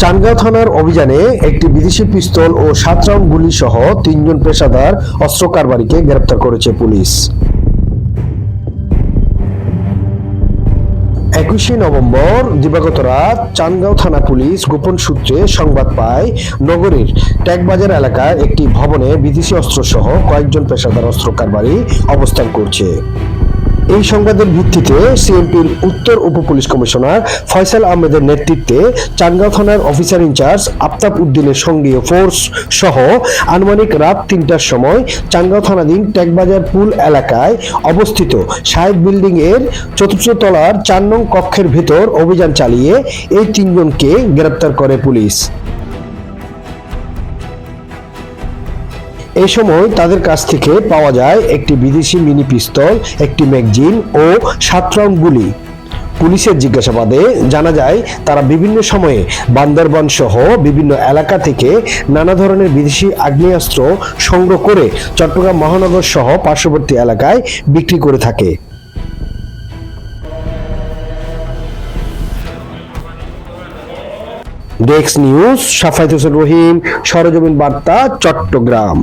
চান্দগাঁও থানার অভিযানে একটি বিদেশি পিস্তল ও 7 রাউন্ড গুলি সহ 3 জন পেশাদার অস্ত্র কারবারিকে গ্রেপ্তার করেছে পুলিশ। 21 নভেম্বর দিবাগত রাত চান্দগাঁও থানা পুলিশ গোপন সূত্রে সংবাদ পায় নগরীর ট্যাগবাজার এলাকায় একটি ভবনে বিদেশি অস্ত্র সহ কয়েকজন পেশাদার অস্ত্র কারবারি অবস্থান করছে। এই সংবাদের ভিত্তিতে সিএমপির উত্তর উপ পুলিশ কমিশনার ফয়সাল আহমেদের নেতৃত্বে চান্দগাঁও থানার অফিসার ইনচার্জ আফতাব উদ্দিনের সঙ্গীয় ফোর্স সহ আনুমানিক রাত 3টার সময় চান্দগাঁও থানাধীন ট্যাগবাজার পুল এলাকায় অবস্থিত সাহেব বিল্ডিং এর 4র্থ তলার 4 নং কক্ষের ভেতর অভিযান চালিয়ে এই 3 জনকে গ্রেপ্তার করে পুলিশ। এই সময় তাদের কাছ থেকে পাওয়া যায় একটি বিদেশি মিনি পিস্তল, একটি ম্যাগাজিন ও 7 রাউন্ড গুলি। পুলিশের জিজ্ঞাসাবাদে জানা যায় তারা বিভিন্ন সময়ে বান্দরবান সহ বিভিন্ন এলাকা থেকে নানা ধরনের বিদেশি আগ্নেয়াস্ত্র সংগ্রহ করে চট্টগ্রাম মহানগর সহ পার্শ্ববর্তী এলাকায় বিক্রি করে থাকে। ডেস্ক নিউজ, সাফায়েত হোসেন রহিম, সরেজমিন বার্তা, চট্টগ্রাম।